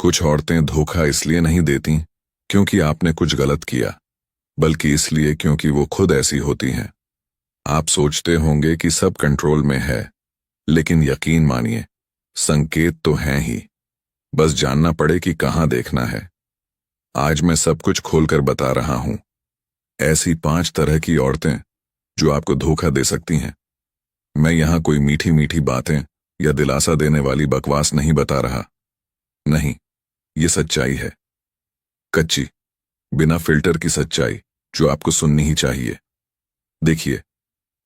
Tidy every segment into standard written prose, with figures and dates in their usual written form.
कुछ औरतें धोखा इसलिए नहीं देती क्योंकि आपने कुछ गलत किया, बल्कि इसलिए क्योंकि वो खुद ऐसी होती हैं। आप सोचते होंगे कि सब कंट्रोल में है, लेकिन यकीन मानिए, संकेत तो हैं ही। बस जानना पड़े कि कहाँ देखना है। आज मैं सब कुछ खोलकर बता रहा हूं। ऐसी 5 तरह की औरतें जो आपको धोखा दे सकती हैं। मैं यहां कोई मीठी मीठी बातें या दिलासा देने वाली बकवास नहीं बता रहा। नहीं, ये सच्चाई है। कच्ची, बिना फिल्टर की सच्चाई जो आपको सुननी ही चाहिए। देखिए,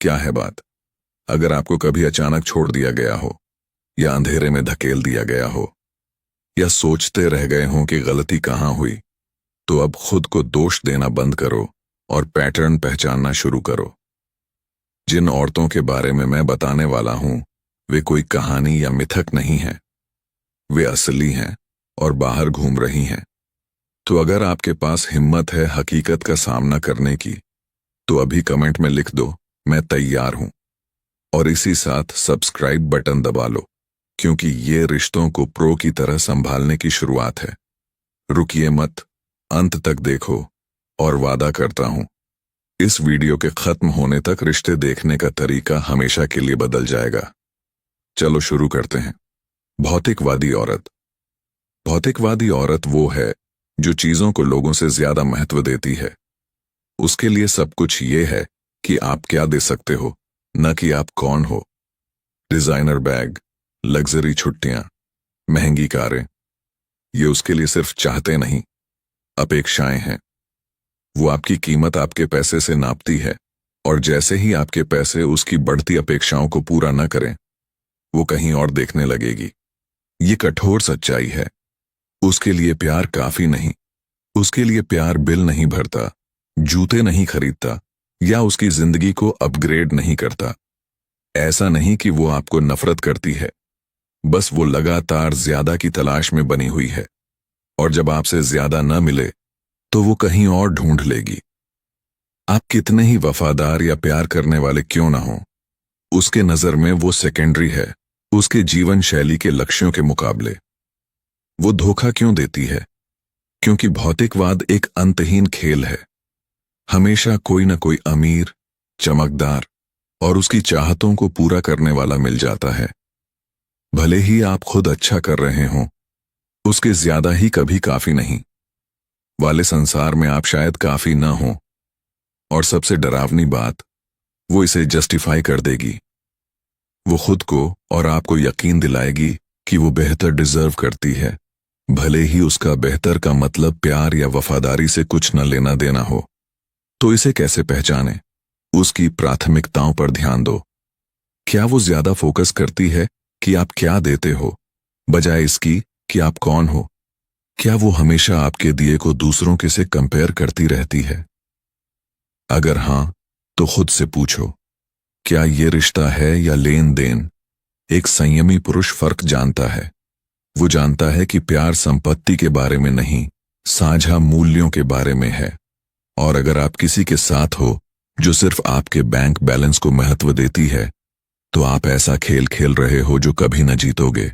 क्या है बात। अगर आपको कभी अचानक छोड़ दिया गया हो, या अंधेरे में धकेल दिया गया हो, या सोचते रह गए हों कि गलती कहाँ हुई, तो अब खुद को दोष देना बंद करो और पैटर्न पहचानना शुरू करो। जिन औरतों के बारे में मैं बताने वाला हूं, वे कोई कहानी या मिथक नहीं है। वे असली हैं और बाहर घूम रही हैं। तो अगर आपके पास हिम्मत है हकीकत का सामना करने की, तो अभी कमेंट में लिख दो, मैं तैयार हूं। और इसी साथ सब्सक्राइब बटन दबा लो, क्योंकि ये रिश्तों को प्रो की तरह संभालने की शुरुआत है। रुकिए मत, अंत तक देखो, और वादा करता हूं, इस वीडियो के खत्म होने तक रिश्ते देखने का तरीका हमेशा के लिए बदल जाएगा। चलो शुरू करते हैं। भौतिकवादी औरत। भौतिकवादी औरत वो है जो चीजों को लोगों से ज्यादा महत्व देती है। उसके लिए सब कुछ ये है कि आप क्या दे सकते हो, न कि आप कौन हो। डिजाइनर बैग, लग्जरी छुट्टियां, महंगी कारें, ये उसके लिए सिर्फ चाहते नहीं, अपेक्षाएं हैं। वो आपकी कीमत आपके पैसे से नापती है, और जैसे ही आपके पैसे उसकी बढ़ती अपेक्षाओं को पूरा न करें, वो कहीं और देखने लगेगी। ये कठोर सच्चाई है। उसके लिए प्यार काफी नहीं। उसके लिए प्यार बिल नहीं भरता, जूते नहीं खरीदता, या उसकी जिंदगी को अपग्रेड नहीं करता। ऐसा नहीं कि वो आपको नफरत करती है, बस वो लगातार ज्यादा की तलाश में बनी हुई है, और जब आपसे ज्यादा न मिले तो वो कहीं और ढूंढ लेगी। आप कितने ही वफादार या प्यार करने वाले क्यों ना हो, उसके नजर में वो सेकेंडरी है उसके जीवन शैली के लक्ष्यों के मुकाबले। वो धोखा क्यों देती है? क्योंकि भौतिकवाद एक अंतहीन खेल है। हमेशा कोई न कोई अमीर, चमकदार और उसकी चाहतों को पूरा करने वाला मिल जाता है। भले ही आप खुद अच्छा कर रहे हों, उसके ज्यादा ही कभी काफी नहीं वाले संसार में आप शायद काफी न हो। और सबसे डरावनी बात, वो इसे जस्टिफाई कर देगी। वो खुद को और आपको यकीन दिलाएगी कि वो बेहतर डिजर्व करती है, भले ही उसका बेहतर का मतलब प्यार या वफादारी से कुछ न लेना देना हो। तो इसे कैसे पहचानें? उसकी प्राथमिकताओं पर ध्यान दो। क्या वो ज्यादा फोकस करती है कि आप क्या देते हो, बजाय इसकी कि आप कौन हो? क्या वो हमेशा आपके दिए को दूसरों के से कंपेयर करती रहती है? अगर हां, तो खुद से पूछो, क्या ये रिश्ता है या लेन देन? एक संयमी पुरुष फर्क जानता है। वो जानता है कि प्यार संपत्ति के बारे में नहीं, साझा मूल्यों के बारे में है। और अगर आप किसी के साथ हो जो सिर्फ आपके बैंक बैलेंस को महत्व देती है, तो आप ऐसा खेल खेल रहे हो जो कभी न जीतोगे।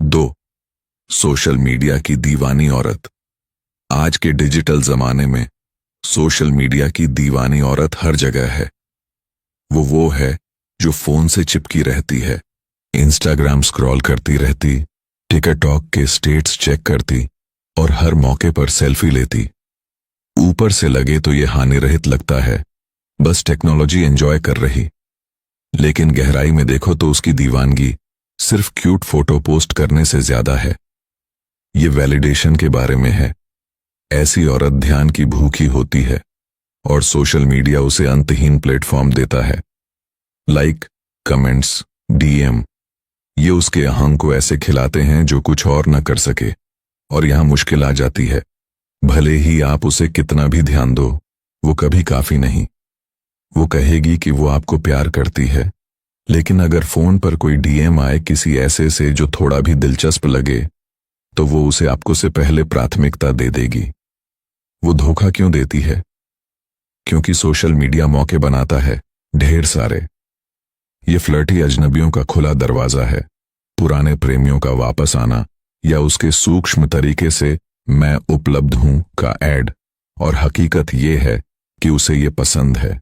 2. सोशल मीडिया की दीवानी औरत। आज के डिजिटल जमाने में सोशल मीडिया की दीवानी औरत हर जगह है। वो है जो फोन से चिपकी रहती है, इंस्टाग्राम स्क्रॉल करती रहती, टिकटॉक के स्टेट्स चेक करती, और हर मौके पर सेल्फी लेती। ऊपर से लगे तो ये हानिरहित लगता है, बस टेक्नोलॉजी एंजॉय कर रही। लेकिन गहराई में देखो तो उसकी दीवानगी सिर्फ क्यूट फोटो पोस्ट करने से ज्यादा है। ये वैलिडेशन के बारे में है। ऐसी औरत ध्यान की भूखी होती है, और सोशल मीडिया उसे अंतहीन प्लेटफॉर्म देता है। लाइक, कमेंट्स, डीएम, ये उसके अहंग को ऐसे खिलाते हैं जो कुछ और न कर सके। और यहां मुश्किल आ जाती है, भले ही आप उसे कितना भी ध्यान दो, वो कभी काफी नहीं। वो कहेगी कि वो आपको प्यार करती है, लेकिन अगर फोन पर कोई डीएम आए किसी ऐसे से जो थोड़ा भी दिलचस्प लगे, तो वो उसे आपको से पहले प्राथमिकता दे देगी। वो धोखा क्यों देती है? क्योंकि सोशल मीडिया मौके बनाता है, ढेर सारे। ये फ्लर्टी अजनबियों का खुला दरवाजा है, पुराने प्रेमियों का वापस आना, या उसके सूक्ष्म तरीके से मैं उपलब्ध हूं का ऐड, और हकीकत ये है कि उसे ये पसंद है।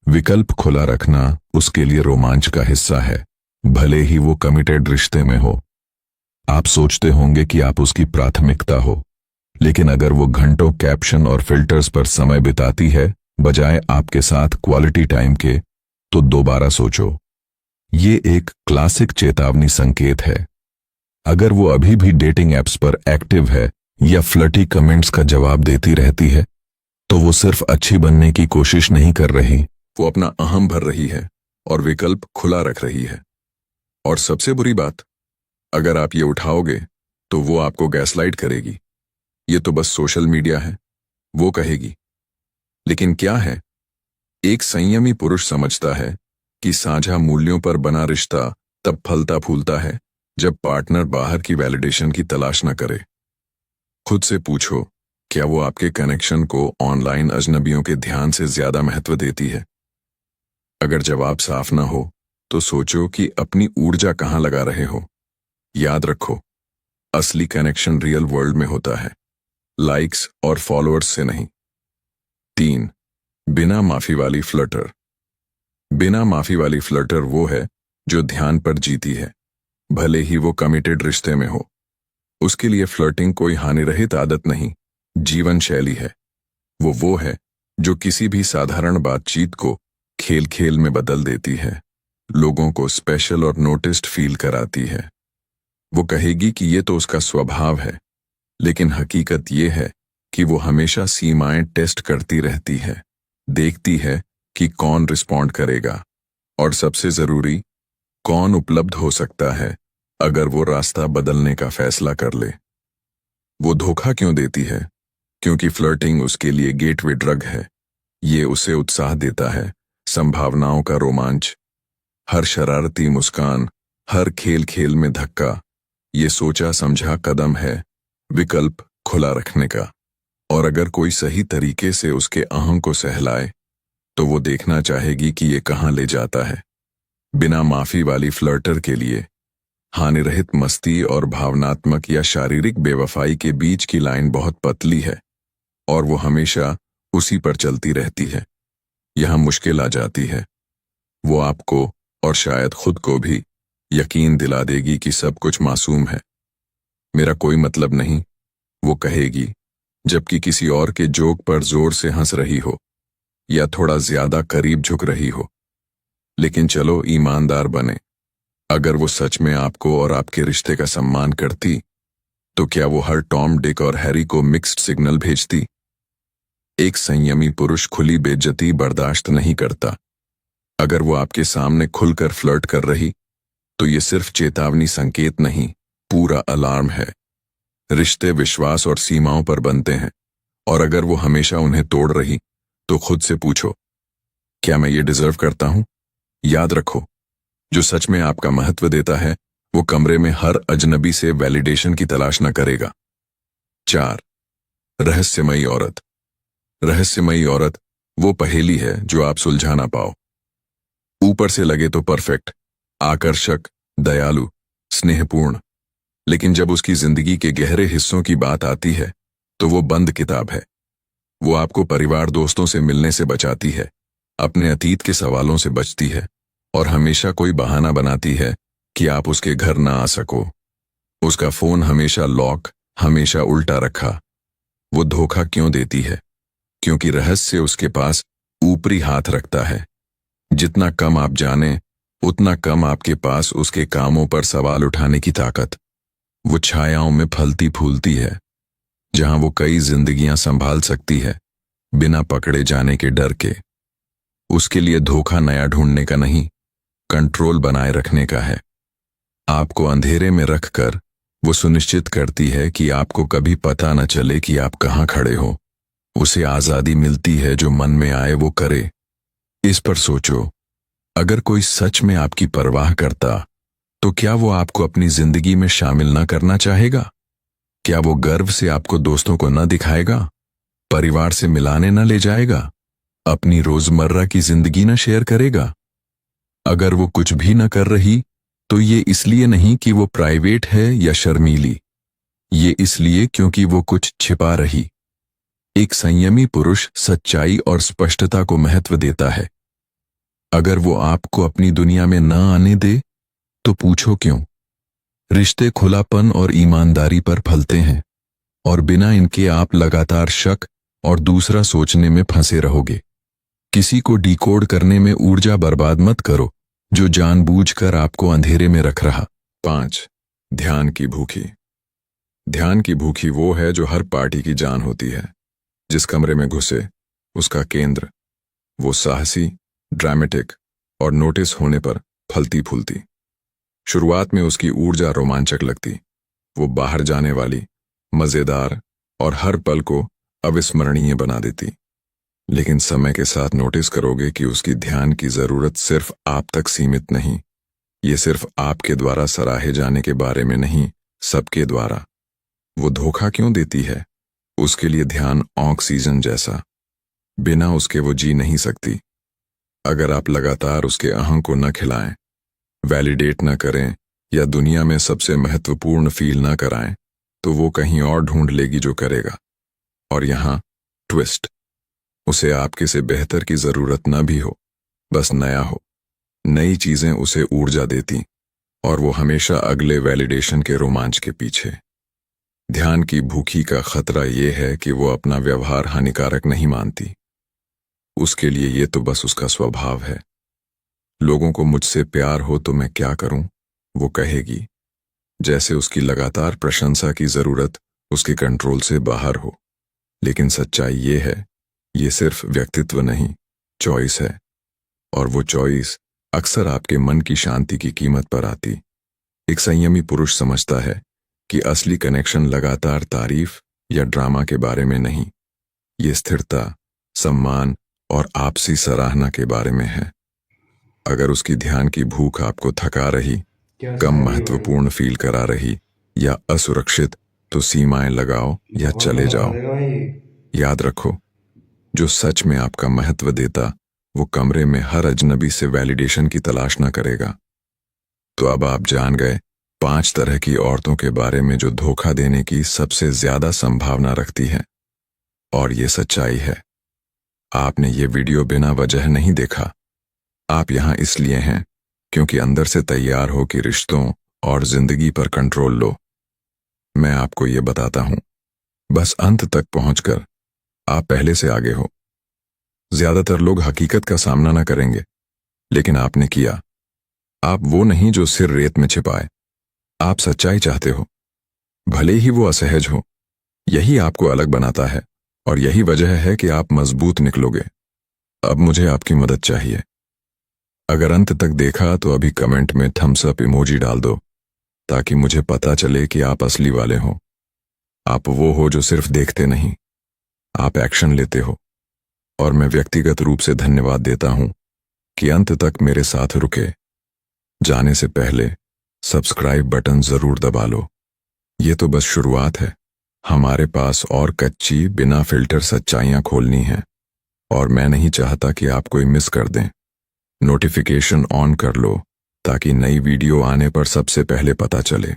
विकल्प खुला रखना उसके लिए रोमांच का हिस्सा है, भले ही वो कमिटेड रिश्ते में हो। आप सोचते होंगे कि आप उसकी प्राथमिकता हो, लेकिन अगर वो घंटों कैप्शन और फिल्टर्स पर समय बिताती है बजाय आपके साथ क्वालिटी टाइम के, तो दोबारा सोचो। ये एक क्लासिक चेतावनी संकेत है। अगर वो अभी भी डेटिंग एप्स पर एक्टिव है या फ्लर्टी कमेंट्स का जवाब देती रहती है, तो वो सिर्फ अच्छी बनने की कोशिश नहीं कर रही, वो अपना अहम भर रही है और विकल्प खुला रख रही है। और सबसे बुरी बात, अगर आप ये उठाओगे तो वो आपको गैसलाइट करेगी। ये तो बस सोशल मीडिया है, वो कहेगी। लेकिन क्या है, एक संयमी पुरुष समझता है कि साझा मूल्यों पर बना रिश्ता तब फलता फूलता है जब पार्टनर बाहर की वैलिडेशन की तलाश न करे। खुद से पूछो, क्या वो आपके कनेक्शन को ऑनलाइन अजनबियों के ध्यान से ज्यादा महत्व देती है? अगर जवाब साफ ना हो तो सोचो कि अपनी ऊर्जा कहां लगा रहे हो। याद रखो, असली कनेक्शन रियल वर्ल्ड में होता है, लाइक्स और फॉलोअर्स से नहीं। 3. बिना माफी वाली फ्लर्टर। बिना माफी वाली फ्लर्टर वो है जो ध्यान पर जीती है, भले ही वो कमिटेड रिश्ते में हो। उसके लिए फ्लर्टिंग कोई हानिरहित आदत नहीं, जीवन शैली है। वो है जो किसी भी साधारण बातचीत को खेल खेल में बदल देती है, लोगों को स्पेशल और नोटिस्ड फील कराती है। वो कहेगी कि ये तो उसका स्वभाव है, लेकिन हकीकत ये है कि वो हमेशा सीमाएं टेस्ट करती रहती है, देखती है कि कौन रिस्पॉन्ड करेगा और सबसे जरूरी, कौन उपलब्ध हो सकता है अगर वो रास्ता बदलने का फैसला कर ले। वो धोखा क्यों देती है? क्योंकि फ्लर्टिंग उसके लिए गेटवे ड्रग है। ये उसे उत्साह देता है, संभावनाओं का रोमांच, हर शरारती मुस्कान, हर खेल खेल में धक्का, ये सोचा समझा कदम है विकल्प खुला रखने का। और अगर कोई सही तरीके से उसके अहं को सहलाए तो वो देखना चाहेगी कि ये कहां ले जाता है। बिना माफी वाली फ्लर्टर के लिए हानिरहित मस्ती और भावनात्मक या शारीरिक बेवफाई के बीच की लाइन बहुत पतली है, और वो हमेशा उसी पर चलती रहती है। यहां मुश्किल आ जाती है। वो आपको और शायद खुद को भी यकीन दिला देगी कि सब कुछ मासूम है, मेरा कोई मतलब नहीं, वो कहेगी, जबकि किसी और के जोक पर जोर से हंस रही हो या थोड़ा ज्यादा करीब झुक रही हो। लेकिन चलो ईमानदार बने, अगर वो सच में आपको और आपके रिश्ते का सम्मान करती, तो क्या वो हर टॉम, डिक और हैरी को मिक्स्ड सिग्नल भेजती? एक संयमी पुरुष खुली बेइज्जती बर्दाश्त नहीं करता। अगर वो आपके सामने खुलकर फ्लर्ट कर रही, तो ये सिर्फ चेतावनी संकेत नहीं, पूरा अलार्म है। रिश्ते विश्वास और सीमाओं पर बनते हैं, और अगर वो हमेशा उन्हें तोड़ रही, तो खुद से पूछो, क्या मैं ये डिजर्व करता हूं? याद रखो, जो सच में आपका महत्व देता है, वो कमरे में हर अजनबी से वैलिडेशन की तलाश न करेगा। 4. रहस्यमयी औरत। रहस्यमयी औरत वो पहेली है जो आप सुलझा ना पाओ। ऊपर से लगे तो परफेक्ट, आकर्षक, दयालु, स्नेहपूर्ण, लेकिन जब उसकी जिंदगी के गहरे हिस्सों की बात आती है तो वो बंद किताब है। वो आपको परिवार दोस्तों से मिलने से बचाती है, अपने अतीत के सवालों से बचती है, और हमेशा कोई बहाना बनाती है कि आप उसके घर ना आ सको। उसका फोन हमेशा लॉक, हमेशा उल्टा रखा। वो धोखा क्यों देती है? क्योंकि रहस्य उसके पास ऊपरी हाथ रखता है। जितना कम आप जाने, उतना कम आपके पास उसके कामों पर सवाल उठाने की ताकत। वो छायाओं में फलती फूलती है, जहां वो कई जिंदगियां संभाल सकती है, बिना पकड़े जाने के डर के। उसके लिए धोखा नया ढूंढने का नहीं, कंट्रोल बनाए रखने का है। आपको अंधेरे में रखकर वो सुनिश्चित करती है कि आपको कभी पता न चले कि आप कहां खड़े हो। उसे आजादी मिलती है, जो मन में आए वो करे। इस पर सोचो, अगर कोई सच में आपकी परवाह करता, तो क्या वो आपको अपनी जिंदगी में शामिल न करना चाहेगा? क्या वो गर्व से आपको दोस्तों को न दिखाएगा, परिवार से मिलाने न ले जाएगा, अपनी रोजमर्रा की जिंदगी न शेयर करेगा? अगर वो कुछ भी न कर रही, तो ये इसलिए नहीं कि वो प्राइवेट है या शर्मीली, ये इसलिए क्योंकि वो कुछ छिपा रही। एक संयमी पुरुष सच्चाई और स्पष्टता को महत्व देता है। अगर वो आपको अपनी दुनिया में न आने दे तो पूछो क्यों। रिश्ते खुलापन और ईमानदारी पर फलते हैं, और बिना इनके आप लगातार शक और दूसरा सोचने में फंसे रहोगे। किसी को डिकोड करने में ऊर्जा बर्बाद मत करो जो जानबूझकर आपको अंधेरे में रख रहा। 5. ध्यान की भूखी। ध्यान की भूखी वो है जो हर पार्टी की जान होती है। जिस कमरे में घुसे उसका केंद्र, वो साहसी, ड्रामेटिक और नोटिस होने पर फलती फूलती। शुरुआत में उसकी ऊर्जा रोमांचक लगती, वो बाहर जाने वाली, मजेदार और हर पल को अविस्मरणीय बना देती। लेकिन समय के साथ नोटिस करोगे कि उसकी ध्यान की जरूरत सिर्फ आप तक सीमित नहीं। ये सिर्फ आपके द्वारा सराहे जाने के बारे में नहीं, सबके द्वारा। वो धोखा क्यों देती है? उसके लिए ध्यान ऑक्सीजन जैसा, बिना उसके वो जी नहीं सकती। अगर आप लगातार उसके अहं को न खिलाएं, वैलिडेट न करें या दुनिया में सबसे महत्वपूर्ण फील न कराएं, तो वो कहीं और ढूंढ लेगी जो करेगा। और यहां ट्विस्ट, उसे आपके से बेहतर की जरूरत न भी हो, बस नया हो। नई चीजें उसे ऊर्जा देती, और वो हमेशा अगले वैलिडेशन के रोमांच के पीछे। ध्यान की भूखी का खतरा ये है कि वो अपना व्यवहार हानिकारक नहीं मानती। उसके लिए ये तो बस उसका स्वभाव है। लोगों को मुझसे प्यार हो तो मैं क्या करूं, वो कहेगी, जैसे उसकी लगातार प्रशंसा की जरूरत उसके कंट्रोल से बाहर हो। लेकिन सच्चाई ये है, ये सिर्फ व्यक्तित्व नहीं, चॉइस है। और वो चॉइस अक्सर आपके मन की शांति की कीमत पर आती। एक संयमी पुरुष समझता है कि असली कनेक्शन लगातार तारीफ या ड्रामा के बारे में नहीं, ये स्थिरता, सम्मान और आपसी सराहना के बारे में है। अगर उसकी ध्यान की भूख आपको थका रही, कम महत्वपूर्ण फील करा रही या असुरक्षित, तो सीमाएं लगाओ या चले जाओ। याद रखो, जो सच में आपका महत्व देता वो कमरे में हर अजनबी से वैलिडेशन की तलाश न करेगा। तो अब आप जान गए 5 तरह की औरतों के बारे में जो धोखा देने की सबसे ज्यादा संभावना रखती हैं। और ये सच्चाई है। आपने ये वीडियो बिना वजह नहीं देखा। आप यहां इसलिए हैं क्योंकि अंदर से तैयार हो कि रिश्तों और जिंदगी पर कंट्रोल लो। मैं आपको ये बताता हूं, बस अंत तक पहुंचकर आप पहले से आगे हो। ज्यादातर लोग हकीकत का सामना न करेंगे, लेकिन आपने किया। आप वो नहीं जो सिर रेत में छिपाए। आप सच्चाई चाहते हो, भले ही वो असहज हो। यही आपको अलग बनाता है, और यही वजह है कि आप मजबूत निकलोगे। अब मुझे आपकी मदद चाहिए। अगर अंत तक देखा तो अभी कमेंट में थम्स अप इमोजी डाल दो, ताकि मुझे पता चले कि आप असली वाले हो। आप वो हो जो सिर्फ देखते नहीं, आप एक्शन लेते हो। और मैं व्यक्तिगत रूप से धन्यवाद देता हूं कि अंत तक मेरे साथ रुके। जाने से पहले सब्सक्राइब बटन जरूर दबा लो। ये तो बस शुरुआत है। हमारे पास और कच्ची, बिना फिल्टर सच्चाइयां खोलनी हैं, और मैं नहीं चाहता कि आप कोई मिस कर दें। नोटिफिकेशन ऑन कर लो ताकि नई वीडियो आने पर सबसे पहले पता चले।